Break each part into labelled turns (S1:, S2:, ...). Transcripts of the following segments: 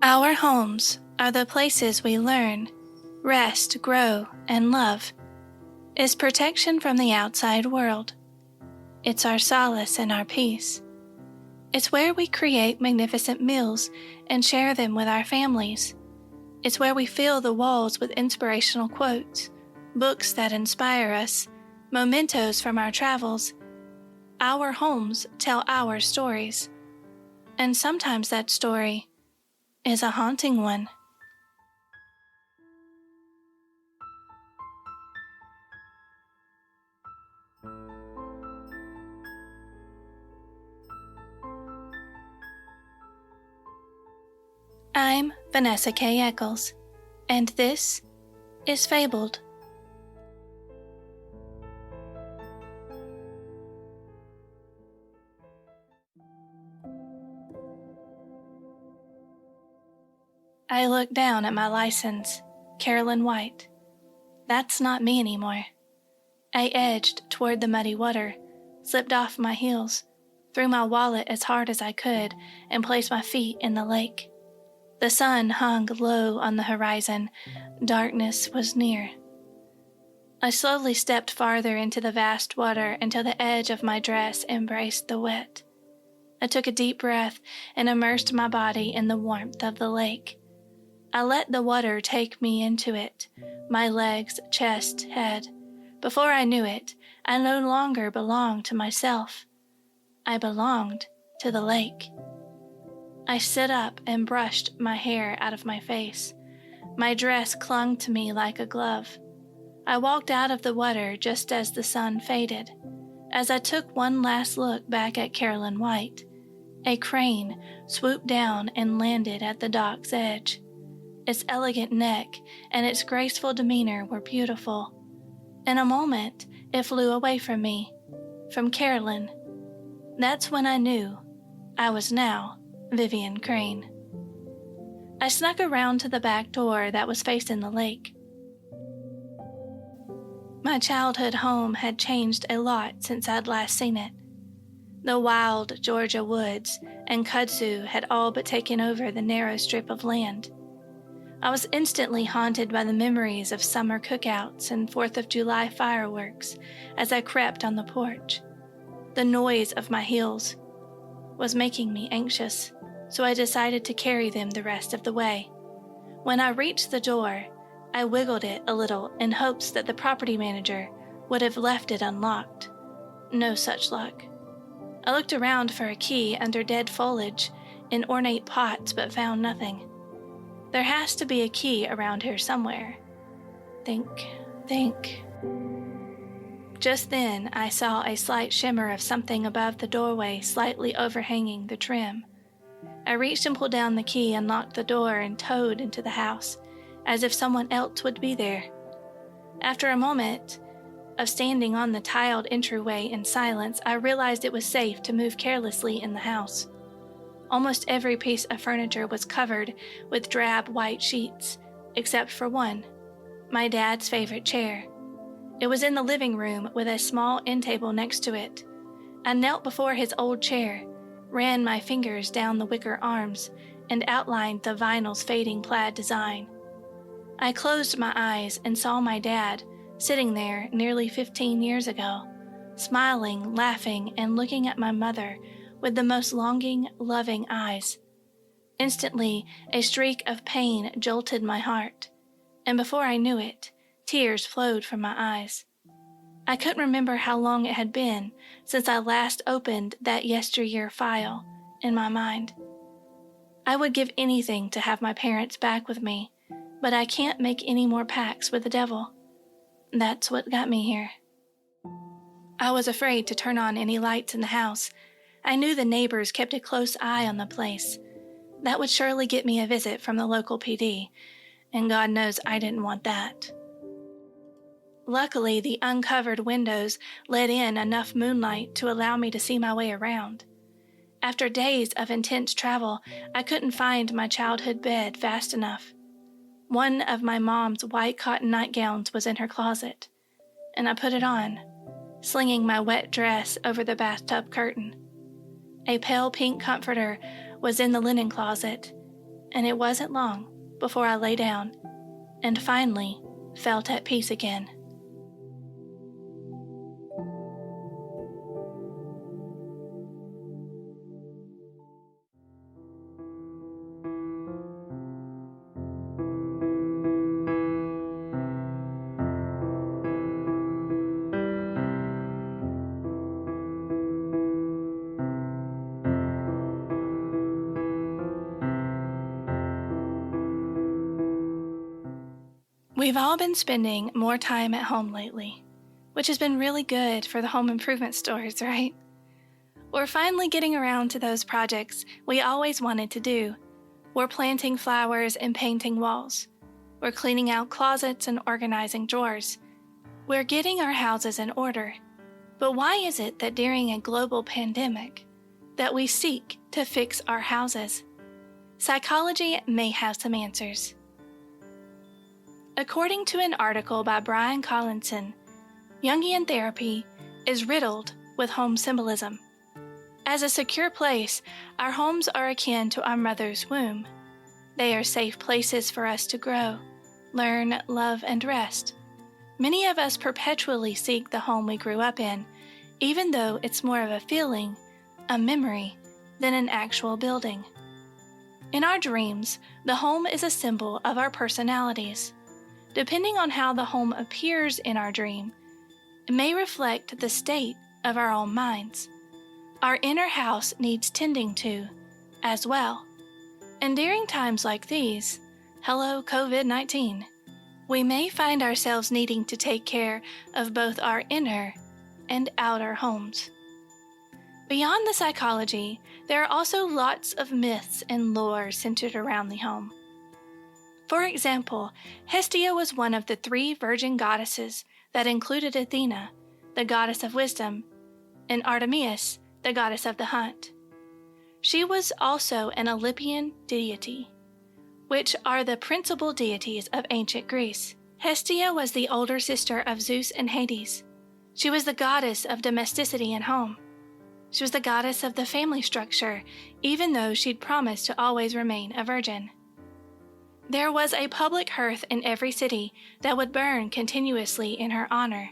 S1: Our homes are the places we learn, rest, grow, and love. It's protection from the outside world. It's our solace and our peace. It's where we create magnificent meals and share them with our families. It's where we fill the walls with inspirational quotes, books that inspire us, mementos from our travels. Our homes tell our stories. And sometimes that story is a haunting one. I'm Vanessa K. Eccles, and this is Fabled. I looked down at my license, Carolyn White. That's not me anymore. I edged toward the muddy water, slipped off my heels, threw my wallet as hard as I could, and placed my feet in the lake. The sun hung low on the horizon. Darkness was near. I slowly stepped farther into the vast water until the edge of my dress embraced the wet. I took a deep breath and immersed my body in the warmth of the lake. I let the water take me into it, my legs, chest, head. Before I knew it, I no longer belonged to myself. I belonged to the lake. I stood up and brushed my hair out of my face. My dress clung to me like a glove. I walked out of the water just as the sun faded. As I took one last look back at Carolyn White, a crane swooped down and landed at the dock's edge. Its elegant neck and its graceful demeanor were beautiful. In a moment, it flew away from me, from Carolyn. That's when I knew I was now Vivian Crane. I snuck around to the back door that was facing the lake. My childhood home had changed a lot since I'd last seen it. The wild Georgia woods and kudzu had all but taken over the narrow strip of land. I was instantly haunted by the memories of summer cookouts and 4th of July fireworks as I crept on the porch. The noise of my heels was making me anxious, so I decided to carry them the rest of the way. When I reached the door, I wiggled it a little in hopes that the property manager would have left it unlocked. No such luck. I looked around for a key under dead foliage in ornate pots but found nothing. There has to be a key around here somewhere. Think. Just then, I saw a slight shimmer of something above the doorway slightly overhanging the trim. I reached and pulled down the key, unlocked the door, and towed into the house, as if someone else would be there. After a moment of standing on the tiled entryway in silence, I realized it was safe to move carelessly in the house. Almost every piece of furniture was covered with drab white sheets, except for one, my dad's favorite chair. It was in the living room with a small end table next to it. I knelt before his old chair, ran my fingers down the wicker arms, and outlined the vinyl's fading plaid design. I closed my eyes and saw my dad sitting there nearly 15 years ago, smiling, laughing, and looking at my mother with the most longing, loving eyes. Instantly, a streak of pain jolted my heart, and before I knew it, tears flowed from my eyes. I couldn't remember how long it had been since I last opened that yesteryear file in my mind. I would give anything to have my parents back with me, but I can't make any more pacts with the devil. That's what got me here. I was afraid to turn on any lights in the house. I knew the neighbors kept a close eye on the place. That would surely get me a visit from the local PD, and God knows I didn't want that. Luckily, the uncovered windows let in enough moonlight to allow me to see my way around. After days of intense travel, I couldn't find my childhood bed fast enough. One of my mom's white cotton nightgowns was in her closet, and I put it on, slinging my wet dress over the bathtub curtain. A pale pink comforter was in the linen closet, and it wasn't long before I lay down and finally felt at peace again. We've all been spending more time at home lately, which has been really good for the home improvement stores, right? We're finally getting around to those projects we always wanted to do. We're planting flowers and painting walls. We're cleaning out closets and organizing drawers. We're getting our houses in order. But why is it that during a global pandemic that we seek to fix our houses? Psychology may have some answers. According to an article by Brian Collinson, Jungian therapy is riddled with home symbolism. As a secure place, our homes are akin to our mother's womb. They are safe places for us to grow, learn, love, and rest. Many of us perpetually seek the home we grew up in, even though it's more of a feeling, a memory, than an actual building. In our dreams, the home is a symbol of our personalities. Depending on how the home appears in our dream, it may reflect the state of our own minds. Our inner house needs tending to, as well. And during times like these, hello COVID-19, we may find ourselves needing to take care of both our inner and outer homes. Beyond the psychology, there are also lots of myths and lore centered around the home. For example, Hestia was one of the 3 virgin goddesses that included Athena, the goddess of wisdom, and Artemis, the goddess of the hunt. She was also an Olympian deity, which are the principal deities of ancient Greece. Hestia was the older sister of Zeus and Hades. She was the goddess of domesticity and home. She was the goddess of the family structure, even though she'd promised to always remain a virgin. There was a public hearth in every city that would burn continuously in her honor.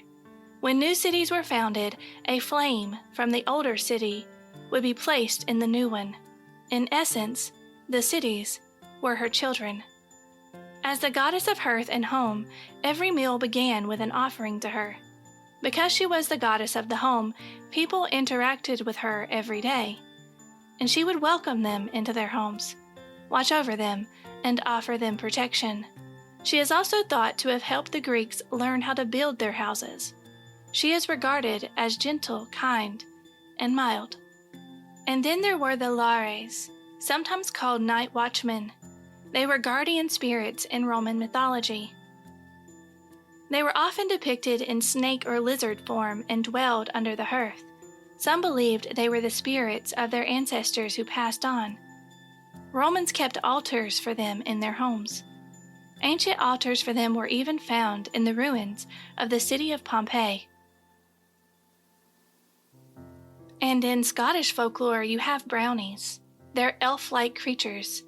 S1: When new cities were founded, a flame from the older city would be placed in the new one. In essence, the cities were her children. As the goddess of hearth and home, every meal began with an offering to her. Because she was the goddess of the home, people interacted with her every day, and she would welcome them into their homes, watch over them, and offer them protection. She is also thought to have helped the Greeks learn how to build their houses. She is regarded as gentle, kind, and mild. And then there were the Lares, sometimes called night watchmen. They were guardian spirits in Roman mythology. They were often depicted in snake or lizard form and dwelled under the hearth. Some believed they were the spirits of their ancestors who passed on. Romans kept altars for them in their homes. Ancient altars for them were even found in the ruins of the city of Pompeii. And in Scottish folklore, you have brownies. They're elf-like creatures.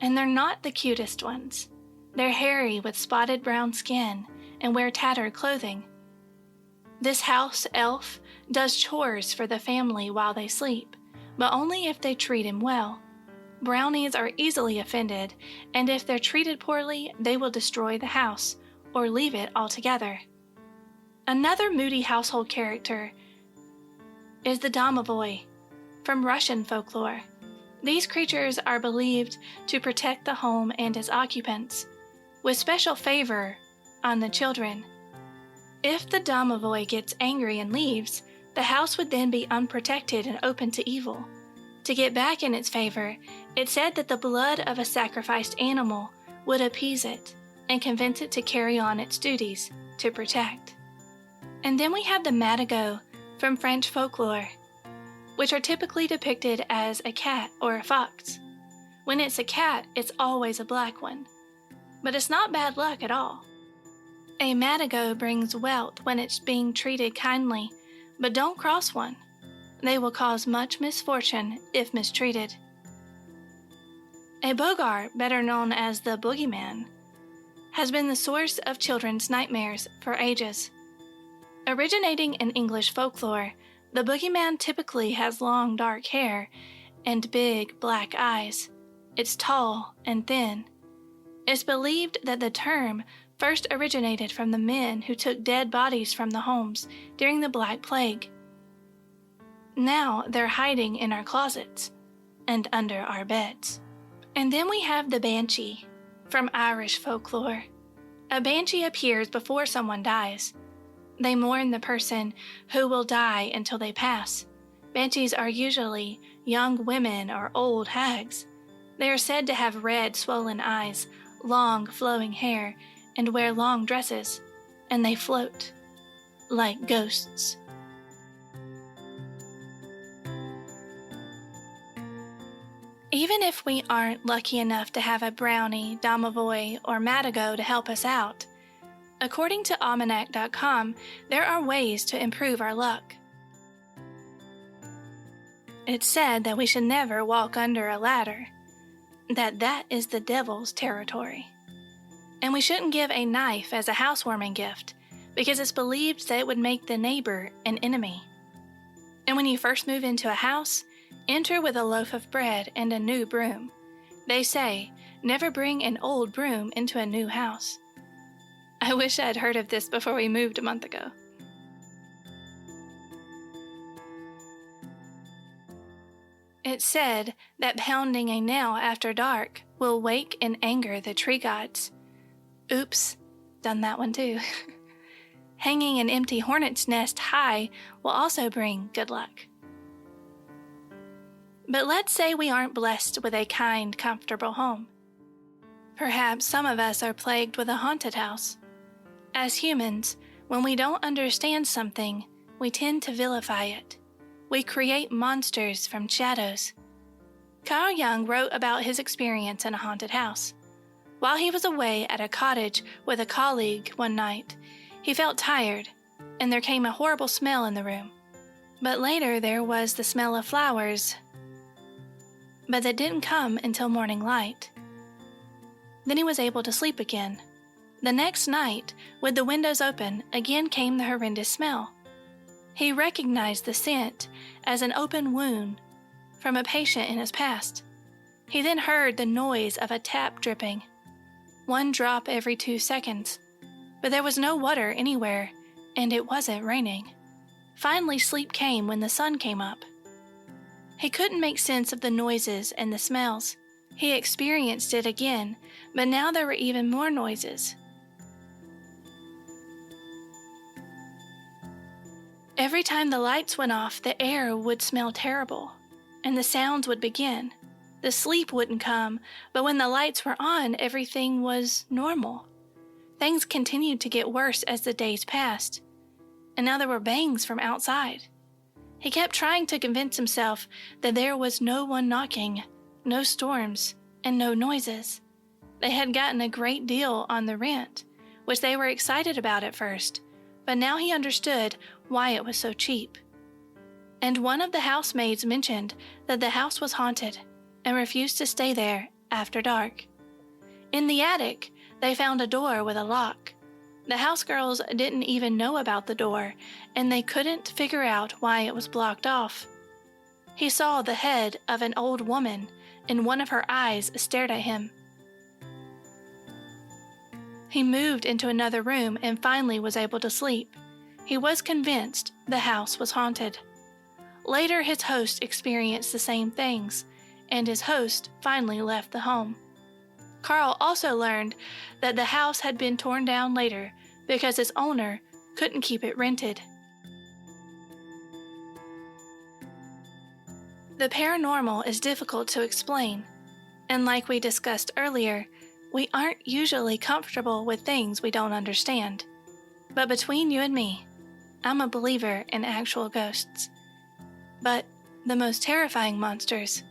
S1: And they're not the cutest ones. They're hairy with spotted brown skin and wear tattered clothing. This house elf does chores for the family while they sleep, but only if they treat him well. Brownies are easily offended, and if they're treated poorly, they will destroy the house or leave it altogether. Another moody household character is the domovoi from Russian folklore. These creatures are believed to protect the home and its occupants, with special favor on the children. If the domovoi gets angry and leaves, the house would then be unprotected and open to evil. To get back in its favor, it said that the blood of a sacrificed animal would appease it and convince it to carry on its duties to protect. And then we have the madigo from French folklore. which are typically depicted as a cat or a fox. When it's a cat, it's always a black one. But it's not bad luck at all. A madigo brings wealth when it's being treated kindly, but don't cross one. They will cause much misfortune if mistreated. A boggart, better known as the boogeyman, has been the source of children's nightmares for ages. Originating in English folklore, the boogeyman typically has long dark hair and big black eyes. It's tall and thin. It's believed that the term first originated from the men who took dead bodies from the homes during the Black Plague. Now they're hiding in our closets and under our beds. And then we have the banshee from Irish folklore. A banshee appears before someone dies. They mourn the person who will die until they pass. Banshees are usually young women or old hags. They are said to have red, swollen eyes, long, flowing hair, and wear long dresses, and they float like ghosts. Even if we aren't lucky enough to have a brownie, domovoy, or madigo to help us out, according to almanac.com, there are ways to improve our luck. It's said that we should never walk under a ladder, that is the devil's territory. And we shouldn't give a knife as a housewarming gift, because it's believed that it would make the neighbor an enemy. And when you first move into a house, enter with a loaf of bread and a new broom. They say, never bring an old broom into a new house. I wish I'd heard of this before we moved a month ago. It's said that pounding a nail after dark will wake and anger the tree gods. Oops, done that one too. Hanging an empty hornet's nest high will also bring good luck. But let's say we aren't blessed with a kind, comfortable home. Perhaps some of us are plagued with a haunted house. As humans, when we don't understand something, we tend to vilify it. We create monsters from shadows. Carl Jung wrote about his experience in a haunted house. While he was away at a cottage with a colleague one night, he felt tired, and there came a horrible smell in the room. But later there was the smell of flowers, but that didn't come until morning light. Then he was able to sleep again. The next night, with the windows open, again came the horrendous smell. He recognized the scent as an open wound from a patient in his past. He then heard the noise of a tap dripping, one drop every 2 seconds, but there was no water anywhere, and it wasn't raining. Finally, sleep came when the sun came up. He couldn't make sense of the noises and the smells. He experienced it again, but now there were even more noises. Every time the lights went off, the air would smell terrible, and the sounds would begin. The sleep wouldn't come, but when the lights were on, everything was normal. Things continued to get worse as the days passed, and now there were bangs from outside. He kept trying to convince himself that there was no one knocking, no storms, and no noises. They had gotten a great deal on the rent, which they were excited about at first, but now he understood why it was so cheap. And one of the housemaids mentioned that the house was haunted and refused to stay there after dark. In the attic, they found a door with a lock. The housegirls didn't even know about the door, and they couldn't figure out why it was blocked off. He saw the head of an old woman, and one of her eyes stared at him. He moved into another room and finally was able to sleep. He was convinced the house was haunted. Later, his host experienced the same things, and his host finally left the home. Carl also learned that the house had been torn down later because its owner couldn't keep it rented. The paranormal is difficult to explain, and like we discussed earlier, we aren't usually comfortable with things we don't understand. But between you and me, I'm a believer in actual ghosts. But the most terrifying monsters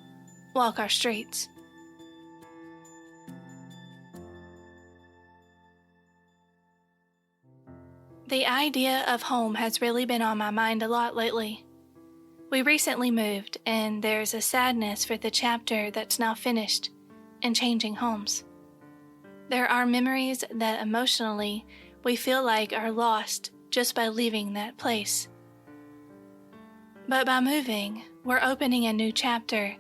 S1: walk our streets. The idea of home has really been on my mind a lot lately. We recently moved, and there's a sadness for the chapter that's now finished in changing homes. There are memories that emotionally we feel like are lost just by leaving that place. But by moving, we're opening a new chapter,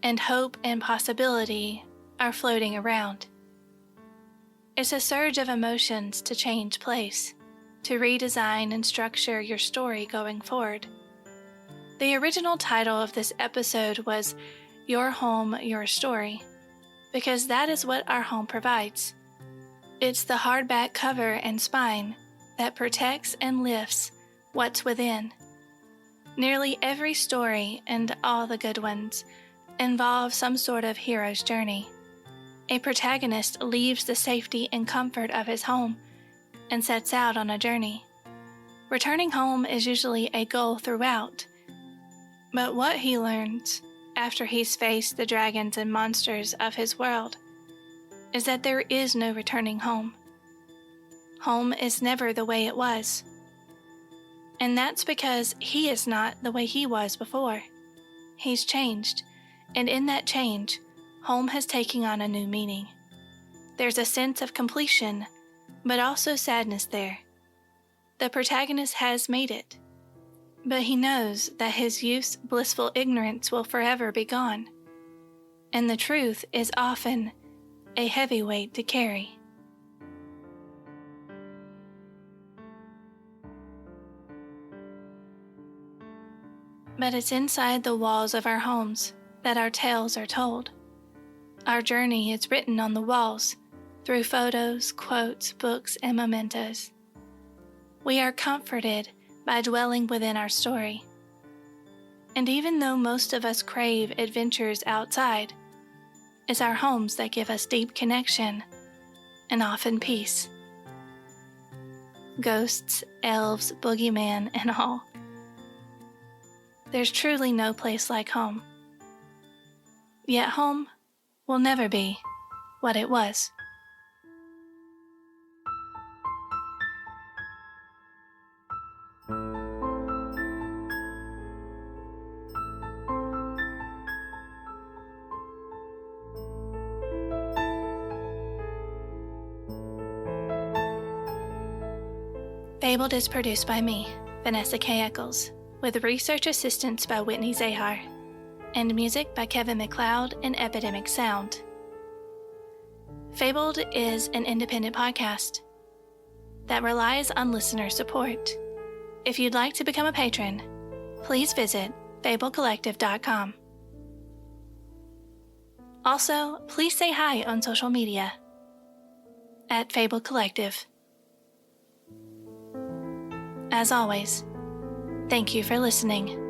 S1: and hope and possibility are floating around. It's a surge of emotions to change place, to redesign and structure your story going forward. The original title of this episode was Your Home, Your Story, because that is what our home provides. It's the hardback cover and spine that protects and lifts what's within. Nearly every story, and all the good ones, involve some sort of hero's journey. A protagonist leaves the safety and comfort of his home and sets out on a journey. Returning home is usually a goal throughout, but what he learns after he's faced the dragons and monsters of his world is that there is no returning home. Home is never the way it was. And that's because he is not the way he was before. He's changed, and in that change, home has taken on a new meaning. There's a sense of completion, but also sadness there. The protagonist has made it, but he knows that his youth's blissful ignorance will forever be gone, and the truth is often a heavy weight to carry. But it's inside the walls of our homes that our tales are told. Our journey is written on the walls through photos, quotes, books, and mementos. We are comforted by dwelling within our story. And even though most of us crave adventures outside, it's our homes that give us deep connection and often peace. Ghosts, elves, boogeyman, and all. There's truly no place like home. Yet home will never be what it was. Fabled is produced by me, Vanessa K. Eccles, with research assistance by Whitney Zahar, and music by Kevin MacLeod and Epidemic Sound. Fabled is an independent podcast that relies on listener support. If you'd like to become a patron, please visit fablecollective.com. Also, please say hi on social media at Fable Collective. As always, thank you for listening.